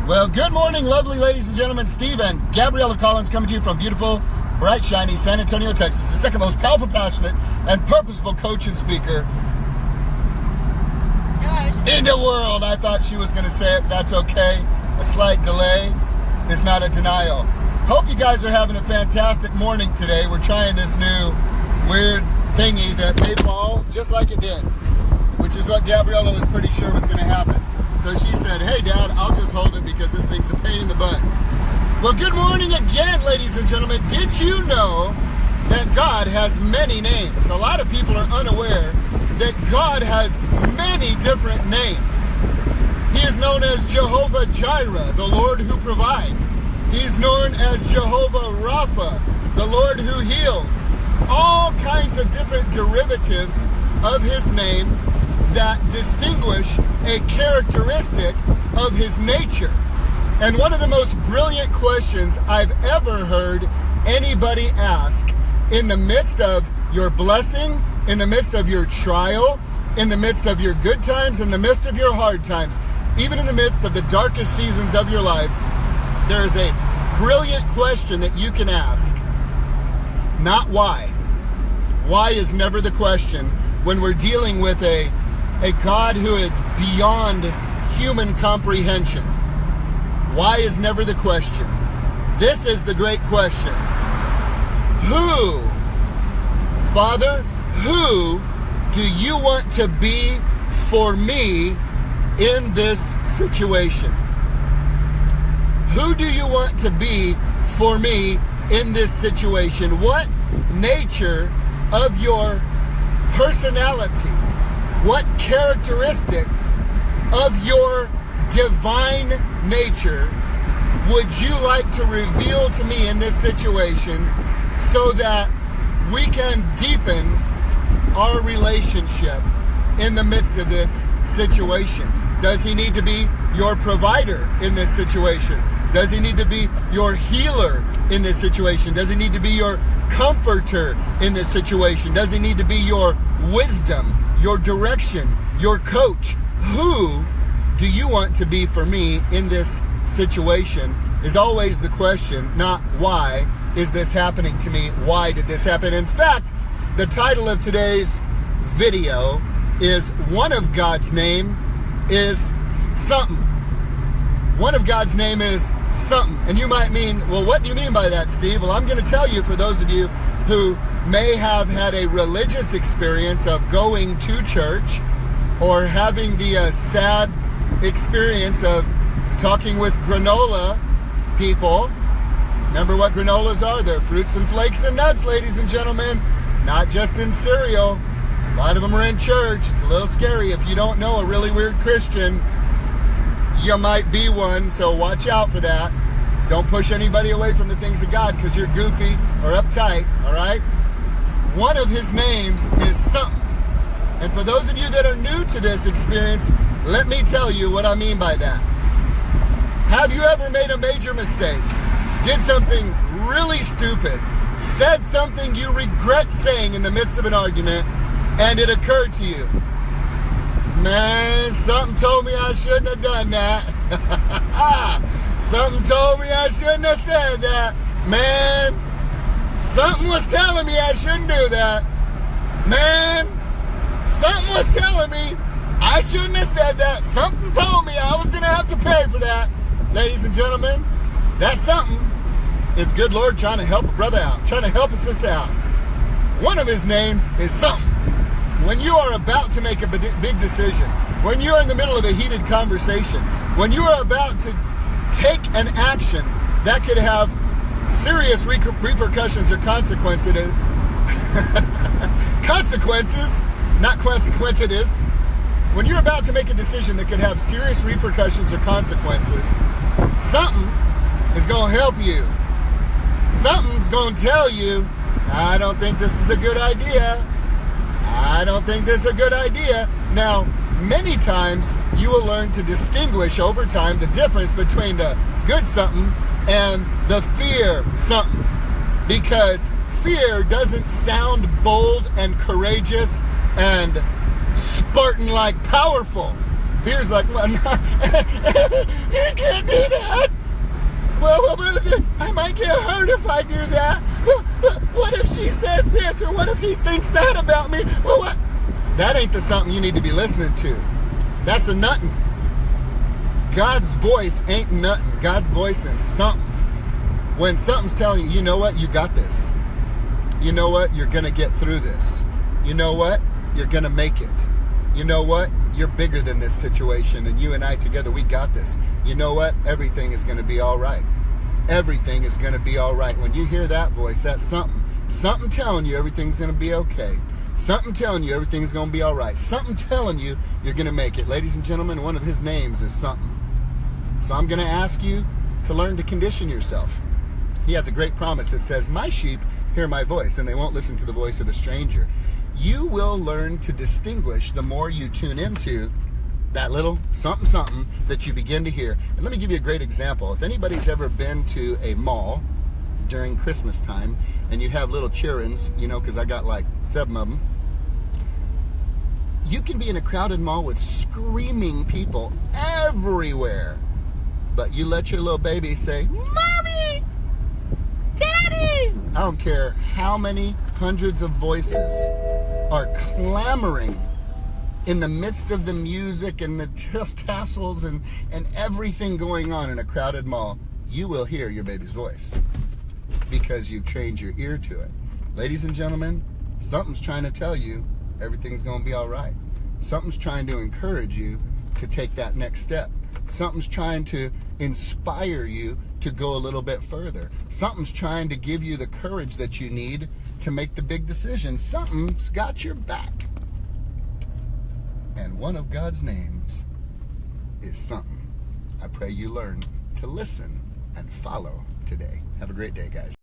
Well, good morning, lovely ladies and gentlemen. Steve and Gabriella Collins coming to you from beautiful, bright, shiny San Antonio, Texas. The second most powerful, passionate, and purposeful coach and speaker in the world. I thought she was going to say it. That's okay. A slight delay is not a denial. Hope you guys are having a fantastic morning today. We're trying this new weird thingy that may fall just like it did, which is what Gabriella was pretty sure was going to happen. So she said, hey, Dad, I'll just hold it because this thing's a pain in the butt. Well, good morning again, ladies and gentlemen. Did you know that God has many names? A lot of people are unaware that God has many different names. He is known as Jehovah Jireh, the Lord who provides. He's known as Jehovah Rapha, the Lord who heals. All kinds of different derivatives of his name that distinguish a characteristic of his nature. And one of the most brilliant questions I've ever heard anybody ask in the midst of your blessing, in the midst of your trial, in the midst of your good times, in the midst of your hard times, even in the midst of the darkest seasons of your life, there is a brilliant question that you can ask. Not why. Why is never the question when we're dealing with a God who is beyond human comprehension. Why is never the question. This is the great question. Who, Father, who do you want to be for me in this situation? Who do you want to be for me in this situation? What nature of your personality, what characteristic of your divine nature would you like to reveal to me in this situation so that we can deepen our relationship in the midst of this situation? Does he need to be your provider in this situation? Does he need to be your healer in this situation? Does he need to be your comforter in this situation? Does he need to be your wisdom, your direction, your coach? Who do you want to be for me in this situation is always the question, not why is this happening to me? Why did this happen? In fact, the title of today's video is One of God's Name is Something. One of God's name is something. And you might mean, well, what do you mean by that, Steve? Well, I'm going to tell you, for those of you who may have had a religious experience of going to church or having the sad experience of talking with granola people. Remember what granolas are? They're fruits and flakes and nuts, ladies and gentlemen, not just in cereal. A lot of them are in church. It's a little scary. If you don't know a really weird Christian, you might be one, so watch out for that. Don't push anybody away from the things of God because you're goofy or uptight, all right? One of his names is something. And for those of you that are new to this experience, let me tell you what I mean by that. Have you ever made a major mistake? Did something really stupid? Said something you regret saying in the midst of an argument, and it occurred to you, man, something told me I shouldn't have done that. Something told me I shouldn't have said that. Man, something was telling me I shouldn't do that. Man, something was telling me I shouldn't have said that. Something told me I was going to have to pay for that. Ladies and gentlemen, that something is good Lord trying to help a brother out, trying to help a sister out. One of his names is something. When you are about to make a big decision, when you are in the middle of a heated conversation, when you are about to take an action that could have serious repercussions or consequences, not consequences, when you're about to make a decision that could have serious repercussions or consequences, something is going to help you. Something's going to tell you, I don't think this is a good idea. I don't think this is a good idea. Now, many times you will learn to distinguish over time the difference between the good something and the fear something. Because fear doesn't sound bold and courageous and Spartan-like powerful. Fear's like, well, no, you can't do well, I might get hurt if I do that. Well, what if she says this, or what if he thinks that about me? Well, what? That ain't the something you need to be listening to. That's a nothing. God's voice ain't nothing. God's voice is something. When something's telling you, you know what, you got this. You know what, you're going to get through this. You know what, you're going to make it. You know what, you're bigger than this situation, and you and I together, we got this. You know what, everything is going to be all right. Everything is going to be all right. When you hear that voice, that's something. Something telling you everything's going to be okay. Something telling you everything's going to be all right. Something telling you you're going to make it. Ladies and gentlemen, one of his names is something. So I'm going to ask you to learn to condition yourself. He has a great promise that says, my sheep hear my voice, and they won't listen to the voice of a stranger. You will learn to distinguish the more you tune into that little something something that you begin to hear. And let me give you a great example. If anybody's ever been to a mall during Christmas time and you have little childrens, you know, because I got like 7 of them, you can be in a crowded mall with screaming people everywhere, but you let your little baby say, Mommy! Daddy! I don't care how many hundreds of voices are clamoring in the midst of the music and the tassels and everything going on in a crowded mall. You will hear your baby's voice because you've trained your ear to it. Ladies and gentlemen, something's trying to tell you everything's going to be all right. Something's trying to encourage you to take that next step. Something's trying to inspire you to go a little bit further. Something's trying to give you the courage that you need to make the big decision. Something's got your back. And one of God's names is something. I pray you learn to listen and follow today. Have a great day, guys.